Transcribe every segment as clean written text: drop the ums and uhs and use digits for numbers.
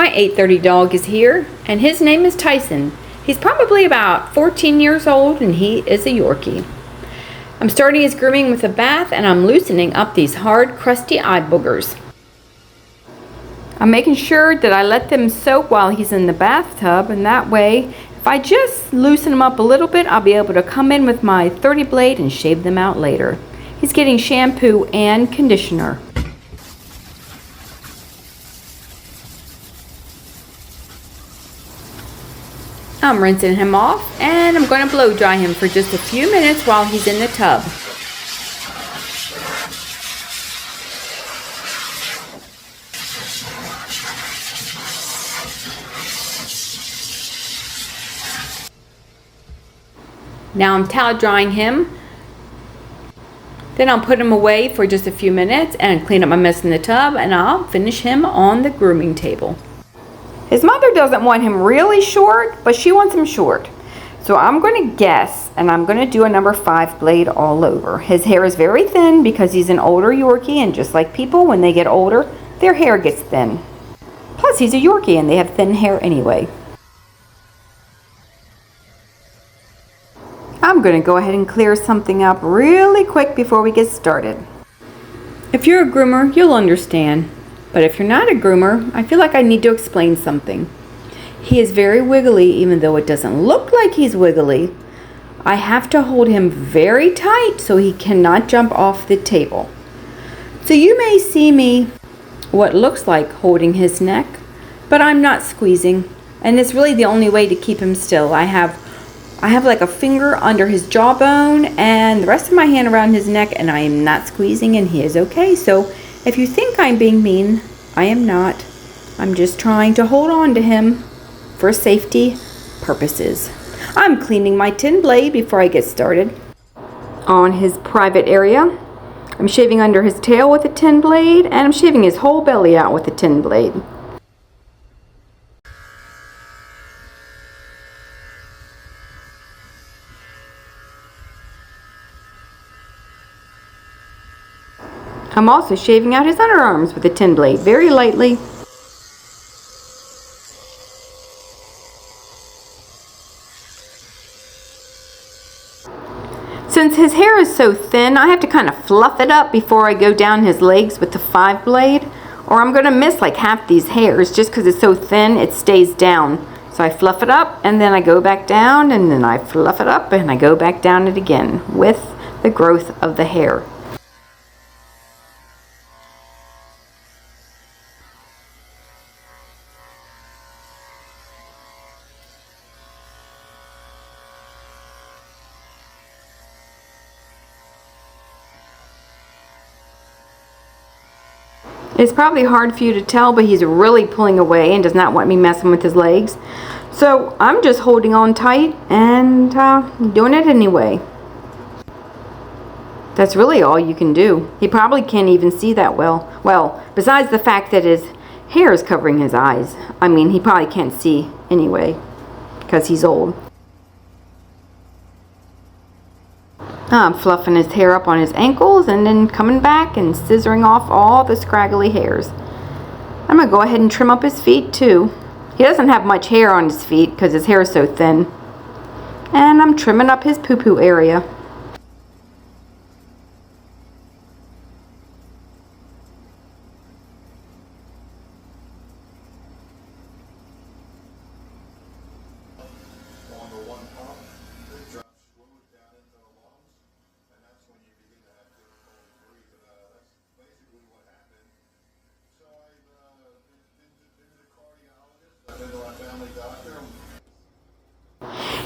My 8:30 dog is here, and his name is Tyson. He's probably about 14 years old, and he is a Yorkie. I'm starting his grooming with a bath, and I'm loosening up these hard, crusty eye boogers. I'm making sure that I let them soak while he's in the bathtub, and that way, if I just loosen them up a little bit, I'll be able to come in with my 30 blade and shave them out later. He's getting shampoo and conditioner. I'm rinsing him off, and I'm going to blow dry him for just a few minutes while he's in the tub. Now I'm towel drying him. Then I'll put him away for just a few minutes and clean up my mess in the tub, and I'll finish him on the grooming table. His mother doesn't want him really short, but she wants him short. So I'm going to guess, and I'm going to do a number 5 blade all over. His hair is very thin because he's an older Yorkie, and just like people, when they get older, their hair gets thin. Plus, he's a Yorkie, and they have thin hair anyway. I'm going to go ahead and clear something up really quick before we get started. If you're a groomer, you'll understand. But if you're not a groomer, I feel like I need to explain something. He is very wiggly, even though it doesn't look like he's wiggly. I have to hold him very tight so he cannot jump off the table. So you may see me what looks like holding his neck, but I'm not squeezing. And it's really the only way to keep him still. I have like a finger under his jawbone and the rest of my hand around his neck, and I am not squeezing, and he is okay. So if you think I'm being mean, I am not. I'm just trying to hold on to him for safety purposes. I'm cleaning my tin blade before I get started. On his private area, I'm shaving under his tail with a tin blade, and I'm shaving his whole belly out with a tin blade. I'm also shaving out his underarms with a tin blade, very lightly. Since his hair is so thin, I have to kind of fluff it up before I go down his legs with the 5 blade, or I'm going to miss like half these hairs just because it's so thin, it stays down. So I fluff it up, and then I go back down, and then I fluff it up, and I go back down it again with the growth of the hair. It's probably hard for you to tell, but he's really pulling away and does not want me messing with his legs. So I'm just holding on tight and doing it anyway. That's really all you can do. He probably can't even see that well. Well, besides the fact that his hair is covering his eyes. I mean, he probably can't see anyway because he's old. I'm fluffing his hair up on his ankles and then coming back and scissoring off all the scraggly hairs. I'm going to go ahead and trim up his feet too. He doesn't have much hair on his feet because his hair is so thin. And I'm trimming up his poo-poo area.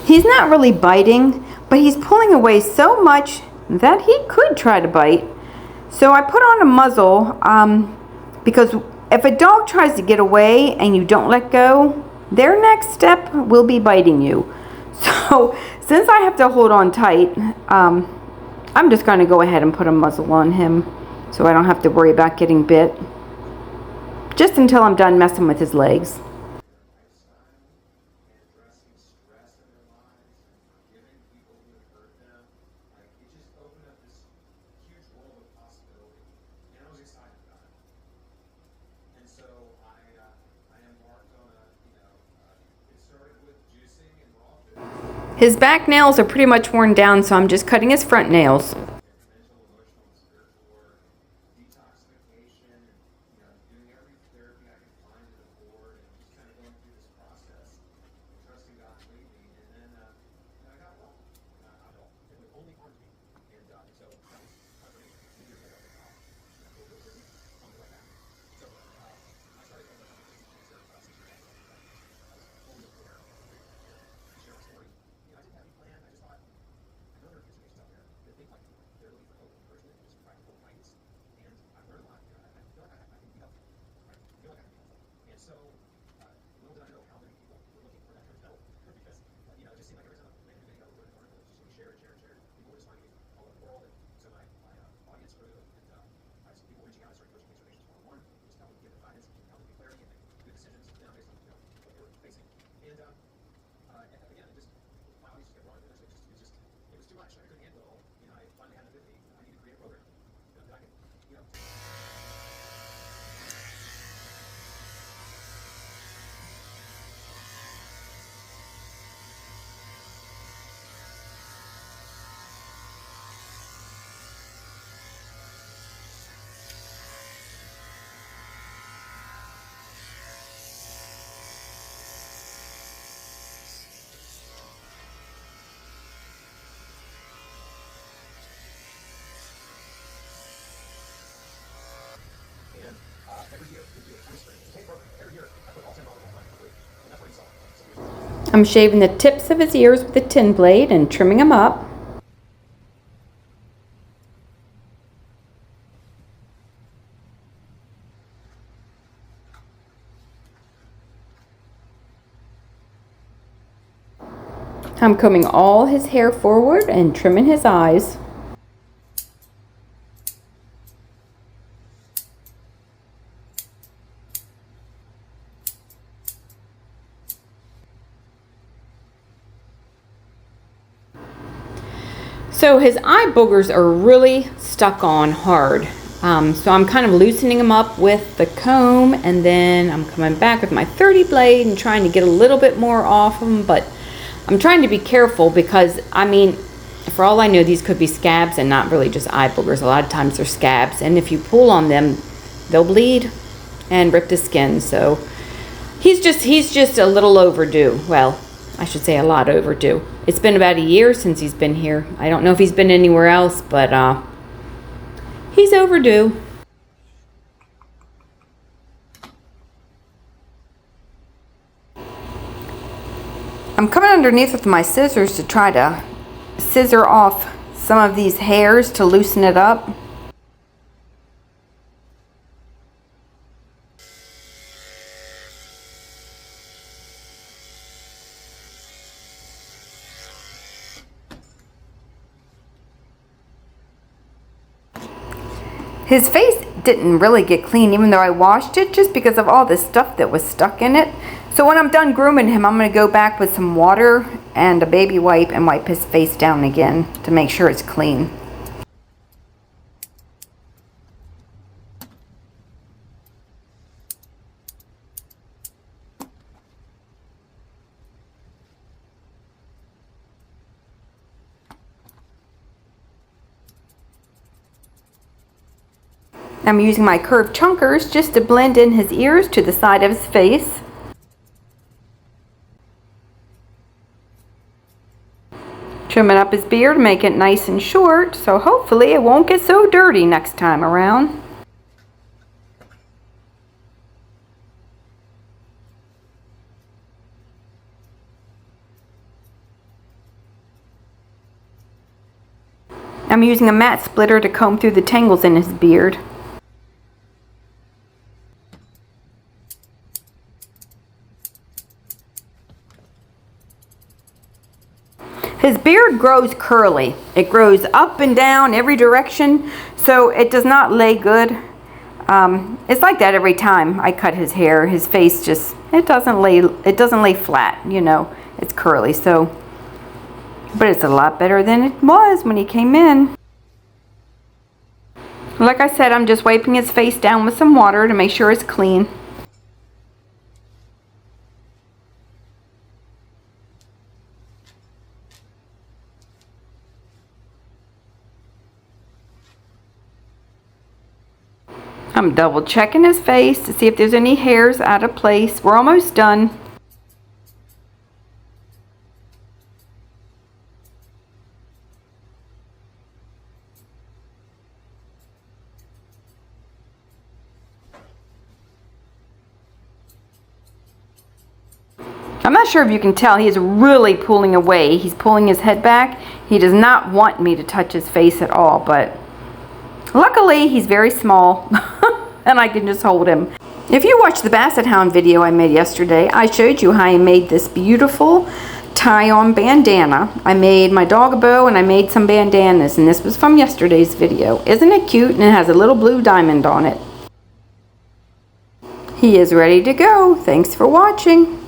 He's not really biting, but he's pulling away so much that he could try to bite. So I put on a muzzle because if a dog tries to get away and you don't let go, their next step will be biting you. So since I have to hold on tight, I'm just going to go ahead and put a muzzle on him so I don't have to worry about getting bit. Just until I'm done messing with his legs. So I am marked His back nails are pretty much worn down, so I'm just cutting his front nails. I'm shaving the tips of his ears with a tin blade and trimming them up. I'm combing all his hair forward and trimming his eyes. So his eye boogers are really stuck on hard. So I'm kind of loosening them up with the comb, and then I'm coming back with my 30 blade and trying to get a little bit more off them, but I'm trying to be careful because, I mean, for all I know, these could be scabs and not really just eye boogers. A lot of times they're scabs, and if you pull on them, they'll bleed and rip the skin. So he's just a little overdue. Well, I should say a lot overdue. It's been about a year since he's been here. I don't know if he's been anywhere else, but he's overdue. I'm coming underneath with my scissors to try to scissor off some of these hairs to loosen it up. His face didn't really get clean even though I washed it, just because of all this stuff that was stuck in it. So when I'm done grooming him, I'm going to go back with some water and a baby wipe and wipe his face down again to make sure it's clean. I'm using my curved chunkers just to blend in his ears to the side of his face. Trimming up his beard, make it nice and short, so hopefully it won't get so dirty next time around. I'm using a mat splitter to comb through the tangles in his beard. His beard grows curly. It grows up and down every direction, so it does not lay good. It's like that every time I cut his hair. His face just, it doesn't lay flat, you know. It's curly, so, but it's a lot better than it was when he came in. Like I said, I'm just wiping his face down with some water to make sure it's clean. I'm double checking his face to see if there's any hairs out of place. We're almost done. I'm not sure if you can tell, he is really pulling away. He's pulling his head back. He does not want me to touch his face at all, but luckily he's very small and I can just hold him. If you watched the Basset Hound video I made yesterday, I showed you how I made this beautiful tie-on bandana. I made my dog a bow and I made some bandanas, and this was from yesterday's video. Isn't it cute? And it has a little blue diamond on it. He is ready to go. Thanks for watching.